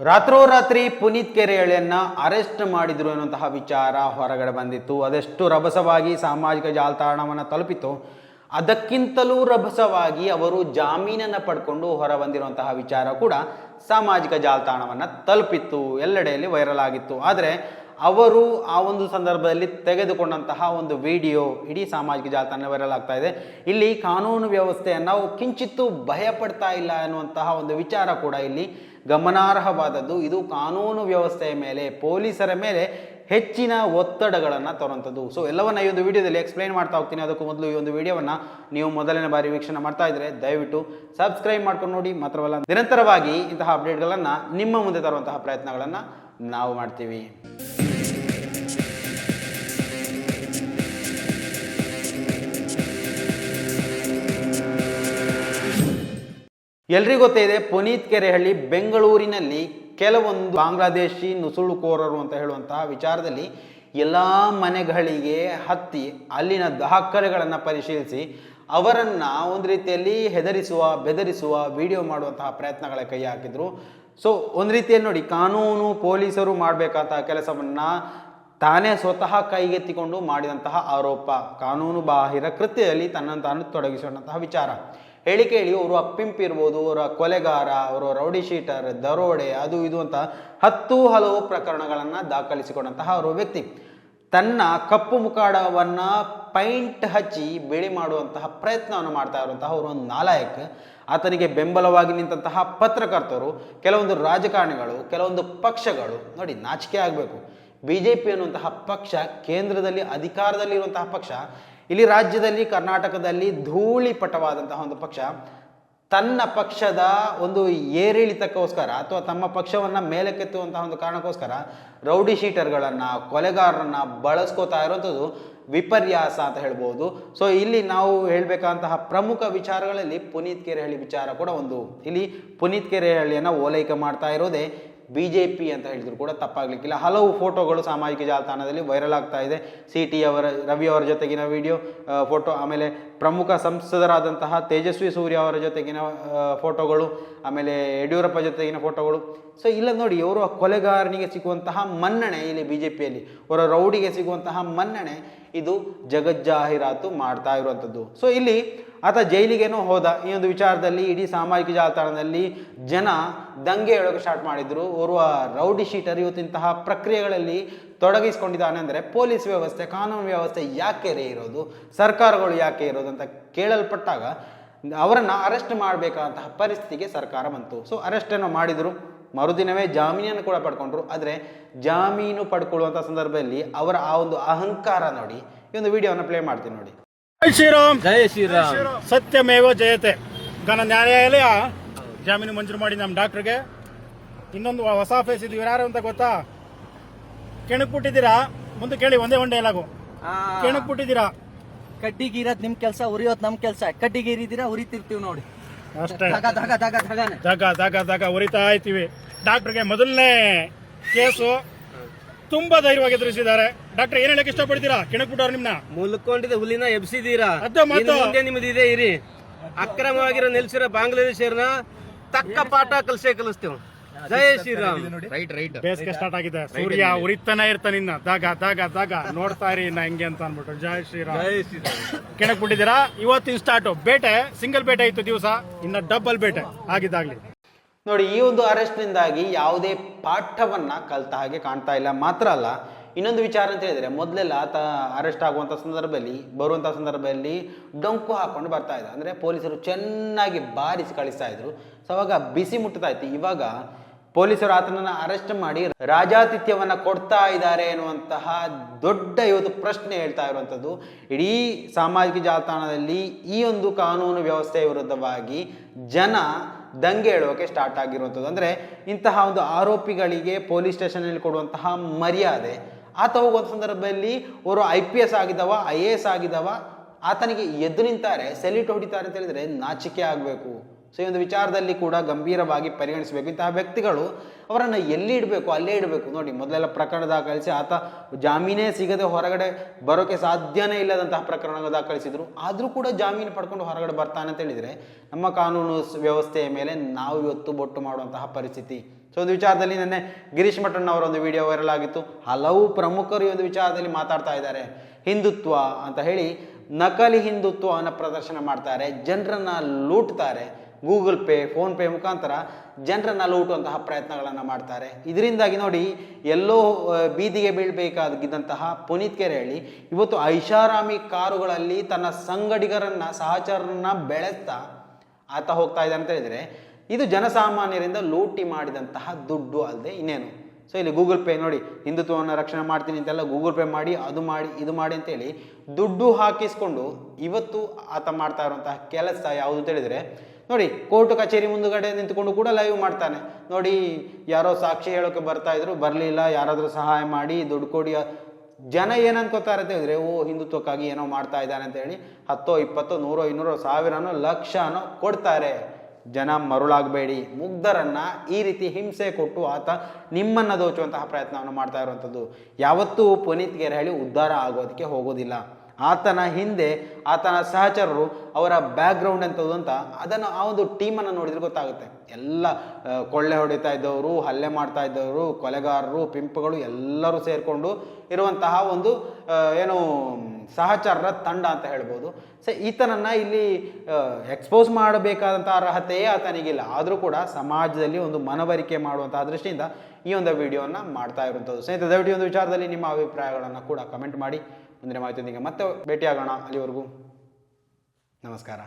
ರಾತ್ರೋರಾತ್ರಿ ಪುನೀತ್ ಕೆರೆಹಳ್ಳಿಯನ್ನ ಅರೆಸ್ಟ್ ಮಾಡಿದ್ರು ಎನ್ನುವಂತಹ ವಿಚಾರ ಹೊರಗಡೆ ಬಂದಿತ್ತು. ಅದೆಷ್ಟು ರಭಸವಾಗಿ ಸಾಮಾಜಿಕ ಜಾಲತಾಣವನ್ನು ತಲುಪಿತು, ಅದಕ್ಕಿಂತಲೂ ರಭಸವಾಗಿ ಅವರು ಜಾಮೀನನ್ನು ಪಡ್ಕೊಂಡು ಹೊರ ಬಂದಿರುವಂತಹ ವಿಚಾರ ಕೂಡ ಸಾಮಾಜಿಕ ಜಾಲತಾಣವನ್ನು ತಲುಪಿತ್ತು, ಎಲ್ಲೆಡೆಯಲ್ಲಿ ವೈರಲ್ ಆಗಿತ್ತು. ಆದರೆ ಅವರು ಆ ಒಂದು ಸಂದರ್ಭದಲ್ಲಿ ತೆಗೆದುಕೊಂಡಂತಹ ಒಂದು ವಿಡಿಯೋ ಇಡೀ ಸಾಮಾಜಿಕ ಜಾಲತಾಣ ವೈರಲ್ ಆಗ್ತಾ ಇದೆ. ಇಲ್ಲಿ ಕಾನೂನು ವ್ಯವಸ್ಥೆಯನ್ನು ನಾವು ಕಿಂಚಿತ್ತೂ ಭಯ ಪಡ್ತಾ ಇಲ್ಲ ಎನ್ನುವಂತಹ ಒಂದು ವಿಚಾರ ಕೂಡ ಇಲ್ಲಿ ಗಮನಾರ್ಹವಾದದ್ದು. ಇದು ಕಾನೂನು ವ್ಯವಸ್ಥೆಯ ಮೇಲೆ, ಪೊಲೀಸರ ಮೇಲೆ ಹೆಚ್ಚಿನ ಒತ್ತಡಗಳನ್ನು ತರುವಂಥದ್ದು. ಸೊ ಎಲ್ಲವನ್ನ ಈ ಒಂದು ವಿಡಿಯೋದಲ್ಲಿ ಎಕ್ಸ್ಪ್ಲೈನ್ ಮಾಡ್ತಾ ಹೋಗ್ತೀನಿ. ಅದಕ್ಕೂ ಮೊದಲು ಈ ಒಂದು ವಿಡಿಯೋವನ್ನು ನೀವು ಮೊದಲನೇ ಬಾರಿ ವೀಕ್ಷಣೆ ಮಾಡ್ತಾ ಇದ್ರೆ ದಯವಿಟ್ಟು ಸಬ್ಸ್ಕ್ರೈಬ್ ಮಾಡ್ಕೊಂಡು ನೋಡಿ. ಮಾತ್ರವಲ್ಲ, ನಿರಂತರವಾಗಿ ಇಂತಹ ಅಪ್ಡೇಟ್ಗಳನ್ನು ನಿಮ್ಮ ಮುಂದೆ ತರುವಂತಹ ಪ್ರಯತ್ನಗಳನ್ನು ನಾವು ಮಾಡ್ತೀವಿ. ಎಲ್ರಿಗೂ ಗೊತ್ತೇ ಇದೆ, ಪುನೀತ್ ಕೆರೆಹಳ್ಳಿ ಬೆಂಗಳೂರಿನಲ್ಲಿ ಕೆಲವೊಂದು ಬಾಂಗ್ಲಾದೇಶಿ ನುಸುಳುಕೋರರು ಅಂತ ಹೇಳುವಂತಹ ವಿಚಾರದಲ್ಲಿ ಎಲ್ಲ ಮನೆಗಳಿಗೆ ಹತ್ತಿ ಅಲ್ಲಿನ ದಾಖಲೆಗಳನ್ನು ಪರಿಶೀಲಿಸಿ ಅವರನ್ನು ಒಂದು ರೀತಿಯಲ್ಲಿ ಹೆದರಿಸುವ, ಬೆದರಿಸುವ, ವಿಡಿಯೋ ಮಾಡುವಂತಹ ಪ್ರಯತ್ನಗಳ ಕೈ ಹಾಕಿದ್ರು. ಸೊ ಒಂದು ರೀತಿಯಲ್ಲಿ ನೋಡಿ, ಕಾನೂನು ಪೊಲೀಸರು ಮಾಡಬೇಕಾದಂತಹ ಕೆಲಸವನ್ನು ತಾನೇ ಸ್ವತಃ ಕೈಗೆತ್ತಿಕೊಂಡು ಮಾಡಿದಂತಹ ಆರೋಪ, ಕಾನೂನು ಬಾಹಿರ ಕೃತ್ಯದಲ್ಲಿ ತನ್ನನ್ನು ತಾನು ತೊಡಗಿಸಿಕೊಂಡಂತಹ ವಿಚಾರ. ಹೇಳಿಕೆ ಹೇಳಿ ಅವರು ಅಪ್ಪಿಂಪಿ ಇರ್ಬೋದು, ಅವರ ಕೊಲೆಗಾರ, ಅವರು ರೌಡಿ ಶೀಟರ್, ದರೋಡೆ, ಅದು ಇದು ಅಂತ ಹಲವು ಪ್ರಕರಣಗಳನ್ನು ದಾಖಲಿಸಿಕೊಂಡಂತಹ ಅವರು ವ್ಯಕ್ತಿ ತನ್ನ ಕಪ್ಪು ಮುಖಾಡವನ್ನು ಪೈಂಟ್ ಹಚ್ಚಿ ಬಿಳಿ ಮಾಡುವಂತಹ ಪ್ರಯತ್ನವನ್ನು ಮಾಡ್ತಾ ಇರುವಂತಹ ಅವರು ಒಂದು ನಾಲಾಯಕ್. ಆತನಿಗೆ ಬೆಂಬಲವಾಗಿ ನಿಂತಹ ಪತ್ರಕರ್ತರು, ಕೆಲವೊಂದು ರಾಜಕಾರಣಿಗಳು, ಕೆಲವೊಂದು ಪಕ್ಷಗಳು, ನೋಡಿ ನಾಚಿಕೆ ಆಗಬೇಕು. BJP ಅನ್ನುವಂತಹ ಪಕ್ಷ ಕೇಂದ್ರದಲ್ಲಿ ಅಧಿಕಾರದಲ್ಲಿರುವಂತಹ ಪಕ್ಷ, ಇಲ್ಲಿ ರಾಜ್ಯದಲ್ಲಿ ಕರ್ನಾಟಕದಲ್ಲಿ ಧೂಳಿಪಟವಾದಂತಹ ಒಂದು ಪಕ್ಷ, ತನ್ನ ಪಕ್ಷದ ಒಂದು ಏರಿಳಿತಕ್ಕೋಸ್ಕರ ಅಥವಾ ತಮ್ಮ ಪಕ್ಷವನ್ನು ಮೇಲಕ್ಕೆತ್ತುವಂತಹ ಒಂದು ಕಾರಣಕ್ಕೋಸ್ಕರ ರೌಡಿ ಶೀಟರ್ಗಳನ್ನು, ಕೊಲೆಗಾರರನ್ನು ಬಳಸ್ಕೋತಾ ಇರುವಂಥದ್ದು ವಿಪರ್ಯಾಸ ಅಂತ ಹೇಳ್ಬೋದು. ಸೊ ಇಲ್ಲಿ ನಾವು ಹೇಳಬೇಕಾದಂತಹ ಪ್ರಮುಖ ವಿಚಾರಗಳಲ್ಲಿ ಪುನೀತ್ ಕೆರೆಹಳ್ಳಿ ವಿಚಾರ ಕೂಡ ಒಂದು. ಇಲ್ಲಿ ಪುನೀತ್ ಕೆರೆಹಳ್ಳಿಯನ್ನು ಓಲೈಕೆ ಮಾಡ್ತಾ ಇರೋದೇ BJP ಅಂತ ಹೇಳಿದ್ರು ಕೂಡ ತಪ್ಪಾಗ್ಲಿಕ್ಕಿಲ್ಲ. ಹಲವು ಫೋಟೋಗಳು ಸಾಮಾಜಿಕ ಜಾಲತಾಣದಲ್ಲಿ ವೈರಲ್ ಆಗ್ತಾ ಇದೆ. CT ಅವರ, ರವಿ ಅವರ ಜೊತೆಗಿನ ವಿಡಿಯೋ, ಫೋಟೋ, ಆಮೇಲೆ ಪ್ರಮುಖ ಸಂಸದರಾದಂತಹ ತೇಜಸ್ವಿ ಸೂರ್ಯ ಅವರ ಜೊತೆಗಿನ ಫೋಟೋಗಳು, ಆಮೇಲೆ ಯಡಿಯೂರಪ್ಪ ಜೊತೆಗಿನ ಫೋಟೋಗಳು. ಸೊ ಇಲ್ಲ ನೋಡಿ, ಅವರು ಕೊಲೆಗಾರನಿಗೆ ಸಿಗುವಂತಹ ಮನ್ನಣೆ ಇಲ್ಲಿ BJPಯಲ್ಲಿ, ಅವರ ರೌಡಿಗೆ ಸಿಗುವಂತಹ ಮನ್ನಣೆ ಇದು ಜಗಜ್ಜಾಹೀರಾತು ಮಾಡ್ತಾ ಇರುವಂಥದ್ದು. ಸೊ ಇಲ್ಲಿ ಆತ ಜೈಲಿಗೇನೋ ಹೋದ. ಈ ಒಂದು ವಿಚಾರದಲ್ಲಿ ಇಡೀ ಸಾಮಾಜಿಕ ಜಾಲತಾಣದಲ್ಲಿ ಜನ ದಂಗೆ ಹೇಳೋಕೆ ಸ್ಟಾರ್ಟ್ ಮಾಡಿದ್ರು. ಓರ್ವ ರೌಡಿ ಶೀಟರ್ ಇವತ್ತಿಂತಹ ಪ್ರಕ್ರಿಯೆಗಳಲ್ಲಿ ತೊಡಗಿಸಿಕೊಂಡಿದ್ದಾನೆ ಅಂದರೆ ಪೊಲೀಸ್ ವ್ಯವಸ್ಥೆ, ಕಾನೂನು ವ್ಯವಸ್ಥೆ ಯಾಕೆ ಇರೋದು, ಸರ್ಕಾರಗಳು ಯಾಕೆ ಇರೋದು ಅಂತ ಕೇಳಲ್ಪಟ್ಟಾಗ ಅವರನ್ನು ಅರೆಸ್ಟ್ ಮಾಡಬೇಕಾದಂತಹ ಪರಿಸ್ಥಿತಿಗೆ ಸರ್ಕಾರ ಬಂತು. ಸೊ ಅರೆಸ್ಟನ್ನು ಮಾಡಿದರು, ಮರುದಿನವೇ ಜಾಮೀನನ್ನು ಕೂಡ ಪಡ್ಕೊಂಡ್ರು. ಆದರೆ ಜಾಮೀನು ಪಡ್ಕೊಳ್ಳುವಂಥ ಸಂದರ್ಭದಲ್ಲಿ ಅವರ ಆ ಒಂದು ಅಹಂಕಾರ ನೋಡಿ, ಈ ಒಂದು ವಿಡಿಯೋವನ್ನು ಪ್ಲೇ ಮಾಡ್ತೀನಿ ನೋಡಿ. ಜೈ ಶ್ರೀರಾಮ್, ಜೈ ಶ್ರೀರಾಮ್. ಸತ್ಯಮೇವ ಜಯತೆ. ಘನ ನ್ಯಾಯಾಲಯ ಜಾಮೀನು ಮಂಜೂರು ಮಾಡಿ ನಮ್ಮ ಡಾಕ್ಟರ್ಗೆ. ಇನ್ನೊಂದು ಹೊಸ ಫೇಸ್ ಇದು ಯಾರು ಅಂತ ಗೊತ್ತಾ? ಕೆಣಕ್ ಬಿಟ್ಟಿದ್ದೀರಾ, ಮುಂದೆ ಕೇಳಿ ಒಂದೇ ಒಂದೇ ಎಲ್ಲಾಗು. ಕೆಣಕ್ ಬಿಟ್ಟಿದ್ದೀರಾ, ಕಡ್ಡಿಗೀರದ್ ನಿಮ್ ಕೆಲ್ಸ, ಉರಿಯೋದ್ ನಮ್ ಕೆಲ್ಸ. ಕಡ್ಡಿಗೀರಿದ್ದೀರಾ, ಉರಿತಿರ್ತೀವಿ ನೋಡಿ ಅಷ್ಟೇ. ಧಗ ಧಗ ಉರಿತಾ ಇರ್ತೀವಿ. ಡಾಕ್ಟರ್ಗೆ ಮೊದಲನೇ ಕೇಸು ತುಂಬಾ ಧೈರ್ಯವಾಗಿ ಎದುರಿಸಿದ್ದಾರೆ. ಡಾಕ್ಟರ್ ಏನ್ ಹೇಳಕ್ ಇಷ್ಟಪಡ್ತೀರಾ? ಕೆಣಕ್ ಬಿಟ್ಟವ್ರು ನಿಮ್ನ ಮುಲ್ಕೊಂಡಿದ್ದ ಹುಲಿನ ಎಬ್ಸಿದೀರಾ, ಅದು ಮಾತು. ಮುಂದೆ ನಿಮ್ದಿದೆ ಇರಿ. ಅಕ್ರಮವಾಗಿರೋ ನೆಲೆಸಿರೋ ಬಾಂಗ್ಲಾದೇಶರ್ನ ತಕ್ಕ ಪಾಠ ಕಲಿಸ್ತೇವೆ. ಜೈ ಶ್ರೀರಾಮ್. ರೈಟ್ ಬೇಸಿಗೆ ಸ್ಟಾರ್ಟ್ ಆಗಿದೆ, ಸೂರ್ಯ ಉರಿತಾನೆ ಇರ್ತಾನೆ. ಇನ್ನ ದಾಗ ನೋಡ್ತಾ ಇರಿ ಇನ್ನ ಹೆಂಗೆ ಅಂತ ಅನ್ಬಿಟ್ಟು. ಜೈ ಶ್ರೀರಾಮ್. ಕೆಣಕ್ ಬಿಟ್ಟಿದ್ದೀರಾ. ಇವತ್ತಿನ ಸ್ಟಾರ್ಟ್ ಬೇಟೆ, ಸಿಂಗಲ್ ಬೇಟೆ ಇತ್ತು ದಿವಸ, ಇನ್ನ ಡಬಲ್ ಬೇಟೆ ಆಗಿದ್ದಾಗ್ಲಿ. ನೋಡಿ, ಈ ಒಂದು ಅರೆಸ್ಟ್ನಿಂದಾಗಿ ಯಾವುದೇ ಪಾಠವನ್ನು ಕಲಿತ ಹಾಗೆ ಕಾಣ್ತಾ ಇಲ್ಲ. ಮಾತ್ರ ಅಲ್ಲ, ಇನ್ನೊಂದು ವಿಚಾರ ಅಂತ ಹೇಳಿದರೆ, ಮೊದಲೆಲ್ಲ ಆತ ಅರೆಸ್ಟ್ ಆಗುವಂಥ ಸಂದರ್ಭದಲ್ಲಿ, ಬರುವಂಥ ಸಂದರ್ಭದಲ್ಲಿ ಡೊಂಕು ಹಾಕ್ಕೊಂಡು ಬರ್ತಾ ಇದ್ದ. ಅಂದರೆ ಪೊಲೀಸರು ಚೆನ್ನಾಗಿ ಬಾರಿಸಿ ಕಳಿಸ್ತಾ ಇದ್ರು. ಸೊ ಅವಾಗ ಬಿಸಿ ಮುಟ್ತಾ ಇತ್ತು. ಇವಾಗ ಪೊಲೀಸರು ಆತನನ್ನು ಅರೆಸ್ಟ್ ಮಾಡಿ ರಾಜಾತಿಥ್ಯವನ್ನು ಕೊಡ್ತಾ ಇದ್ದಾರೆ ಎನ್ನುವಂತಹ ದೊಡ್ಡ ಇವತ್ತು ಪ್ರಶ್ನೆ ಹೇಳ್ತಾ ಇರುವಂಥದ್ದು. ಇಡೀ ಸಾಮಾಜಿಕ ಜಾಲತಾಣದಲ್ಲಿ ಈ ಒಂದು ಕಾನೂನು ವ್ಯವಸ್ಥೆಯ ವಿರುದ್ಧವಾಗಿ ಜನ ದಂಗೆ ಹೇಳೋಕೆ ಸ್ಟಾರ್ಟ್ ಆಗಿರುವಂಥದ್ದು. ಅಂದರೆ ಇಂತಹ ಒಂದು ಆರೋಪಿಗಳಿಗೆ ಪೊಲೀಸ್ ಸ್ಟೇಷನಲ್ಲಿ ಕೊಡುವಂತಹ ಮರ್ಯಾದೆ, ಆತ ಹೋಗುವಂಥ ಸಂದರ್ಭದಲ್ಲಿ ಅವರು IPS ಆಗಿದ್ದವ, IAS ಆಗಿದ್ದವ, ಆತನಿಗೆ ಎದ್ದು ನಿಂತಾರೆ, ಸೆಲ್ಯೂಟ್ ಹೊಡಿತಾರೆ ಅಂತ ಹೇಳಿದರೆ ನಾಚಿಕೆ ಆಗಬೇಕು. ಸೊ ಈ ಒಂದು ವಿಚಾರದಲ್ಲಿ ಕೂಡ ಗಂಭೀರವಾಗಿ ಪರಿಗಣಿಸಬೇಕು. ಇಂತಹ ವ್ಯಕ್ತಿಗಳು ಅವರನ್ನು ಎಲ್ಲಿ ಇಡಬೇಕು ಅಲ್ಲೇ ಇಡಬೇಕು. ನೋಡಿ, ಮೊದಲೆಲ್ಲ ಪ್ರಕರಣ ದಾಖಲಿಸಿ ಆತ ಜಾಮೀನೇ ಸಿಗದೆ ಹೊರಗಡೆ ಬರೋಕ್ಕೆ ಸಾಧ್ಯನೇ ಇಲ್ಲದಂತಹ ಪ್ರಕರಣ ದಾಖಲಿಸಿದ್ರು. ಆದರೂ ಕೂಡ ಜಾಮೀನು ಪಡ್ಕೊಂಡು ಹೊರಗಡೆ ಬರ್ತಾನೆ ಅಂತ ಹೇಳಿದರೆ ನಮ್ಮ ಕಾನೂನು ವ್ಯವಸ್ಥೆಯ ಮೇಲೆ ನಾವು ಇವತ್ತು ಬೊಟ್ಟು ಮಾಡುವಂತಹ ಪರಿಸ್ಥಿತಿ. ಸೊ ಒಂದು ವಿಚಾರದಲ್ಲಿ ನಿನ್ನೆ ಗಿರೀಶ್ ಮಠಣ್ಣ ಅವರ ಒಂದು ವಿಡಿಯೋ ವೈರಲ್ ಆಗಿತ್ತು. ಹಲವು ಪ್ರಮುಖರು ಈ ಒಂದು ವಿಚಾರದಲ್ಲಿ ಮಾತಾಡ್ತಾ ಇದ್ದಾರೆ. ಹಿಂದುತ್ವ ಅಂತ ಹೇಳಿ ನಕಲಿ ಹಿಂದುತ್ವವನ್ನು ಪ್ರದರ್ಶನ ಮಾಡ್ತಾರೆ, ಜನರನ್ನ ಲೂಟ್ತಾರೆ. ಗೂಗಲ್ ಪೇ, ಫೋನ್ ಪೇ ಮುಖಾಂತರ ಜನರನ್ನ ಲೂಟುವಂತಹ ಪ್ರಯತ್ನಗಳನ್ನು ಮಾಡ್ತಾರೆ. ಇದರಿಂದಾಗಿ ನೋಡಿ, ಎಲ್ಲೋ ಬೀದಿಗೆ ಬೀಳಬೇಕಾಗಿದ್ದಂತಹ ಪುನೀತ್ ಕೆರೆಹಳ್ಳಿ ಇವತ್ತು ಐಷಾರಾಮಿ ಕಾರುಗಳಲ್ಲಿ ತನ್ನ ಸಂಗಡಿಗರನ್ನ, ಸಹಚರನ್ನ ಬೆಳೆಸ್ತಾ ಆತ ಹೋಗ್ತಾ ಇದ್ದಾನೆ ಅಂತ ಹೇಳಿದರೆ, ಇದು ಜನಸಾಮಾನ್ಯರಿಂದ ಲೂಟಿ ಮಾಡಿದಂತಹ ದುಡ್ಡು ಅಲ್ಲದೆ ಇನ್ನೇನು. ಸೊ ಇಲ್ಲಿ ಗೂಗಲ್ ಪೇ ನೋಡಿ, ಹಿಂದುತ್ವವನ್ನು ರಕ್ಷಣೆ ಮಾಡ್ತೀನಿ ಅಂತೆಲ್ಲ ಗೂಗಲ್ ಪೇ ಮಾಡಿ, ಅದು ಮಾಡಿ, ಇದು ಮಾಡಿ ಅಂತೇಳಿ ದುಡ್ಡು ಹಾಕಿಸ್ಕೊಂಡು ಇವತ್ತು ಆತ ಮಾಡ್ತಾ ಇರುವಂತಹ ಕೆಲಸ ಯಾವುದು ಅಂತ ಹೇಳಿದರೆ, ನೋಡಿ ಕೋರ್ಟ್ ಕಚೇರಿ ಮುಂದುಗಡೆ ನಿಂತ್ಕೊಂಡು ಕೂಡ ಲೈವ್ ಮಾಡ್ತಾನೆ. ನೋಡಿ ಯಾರೋ ಸಾಕ್ಷಿ ಹೇಳೋಕೆ ಬರ್ತಾ ಇದ್ರು, ಬರಲಿಲ್ಲ, ಯಾರಾದರೂ ಸಹಾಯ ಮಾಡಿ, ದುಡ್ಡು ಕೊಡಿ. ಜನ ಏನು ಅನ್ಕೋತಾರೆ ಅಂತ ಹೇಳಿದ್ರೆ, ಓ ಹಿಂದುತ್ವಕ್ಕಾಗಿ ಏನೋ ಮಾಡ್ತಾ ಇದ್ದಾನೆ ಅಂತ ಹೇಳಿ 10, 20, 100, 200, 1000, ಲಕ್ಷನೋ ಕೊಡ್ತಾರೆ. ಜನ ಮರುಳಾಗಬೇಡಿ. ಮುಗ್ಧರನ್ನ ಈ ರೀತಿ ಹಿಂಸೆ ಕೊಟ್ಟು ಆತ ನಿಮ್ಮನ್ನು ದೋಚುವಂತಹ ಪ್ರಯತ್ನವನ್ನು ಮಾಡ್ತಾ ಇರುವಂಥದ್ದು. ಯಾವತ್ತೂ ಪುನೀತ್ ಕೆರೆಹಳ್ಳಿ ಉದ್ಧಾರ ಆಗೋದಕ್ಕೆ ಹೋಗೋದಿಲ್ಲ. ಆತನ ಹಿಂದೆ ಆತನ ಸಹಚರರು, ಅವರ ಬ್ಯಾಕ್ಗ್ರೌಂಡ್ ಎಂಥದ್ದು ಅಂತ ಅದನ್ನು ಆ ಒಂದು ಟೀಮನ್ನು ನೋಡಿದ್ರೆ ಗೊತ್ತಾಗುತ್ತೆ. ಎಲ್ಲ ಕೊಳ್ಳೆ ಹೊಡಿತಾ ಇದ್ದವರು, ಹಲ್ಲೆ ಮಾಡ್ತಾ ಇದ್ದವರು, ಕೊಲೆಗಾರರು, ಪಿಂಪುಗಳು ಎಲ್ಲರೂ ಸೇರಿಕೊಂಡು ಇರುವಂತಹ ಒಂದು ಏನು ಸಹಚರರ ತಂಡ ಅಂತ ಹೇಳ್ಬೋದು. ಸೊ ಈತನನ್ನು ಇಲ್ಲಿ ಎಕ್ಸ್ಪೋಸ್ ಮಾಡಬೇಕಾದಂಥ ಅರ್ಹತೆಯೇ ಆತನಿಗಿಲ್ಲ. ಆದರೂ ಕೂಡ ಸಮಾಜದಲ್ಲಿ ಒಂದು ಮನವರಿಕೆ ಮಾಡುವಂತಹ ದೃಷ್ಟಿಯಿಂದ ಈ ಒಂದು ವಿಡಿಯೋವನ್ನು ಮಾಡ್ತಾ ಇರುವಂಥದ್ದು. ಸ್ನೇಹಿತರೆ, ದಯವಿಟ್ಟು ಒಂದು ವಿಚಾರದಲ್ಲಿ ನಿಮ್ಮ ಅಭಿಪ್ರಾಯಗಳನ್ನು ಕೂಡ ಕಮೆಂಟ್ ಮಾಡಿ. ಮುಂದಿನ ಮಾಹಿತಿಯೊಂದಿಗೆ ಮತ್ತೆ ಭೇಟಿಯಾಗೋಣ. ಅಲ್ಲಿವರೆಗೂ ನಮಸ್ಕಾರ.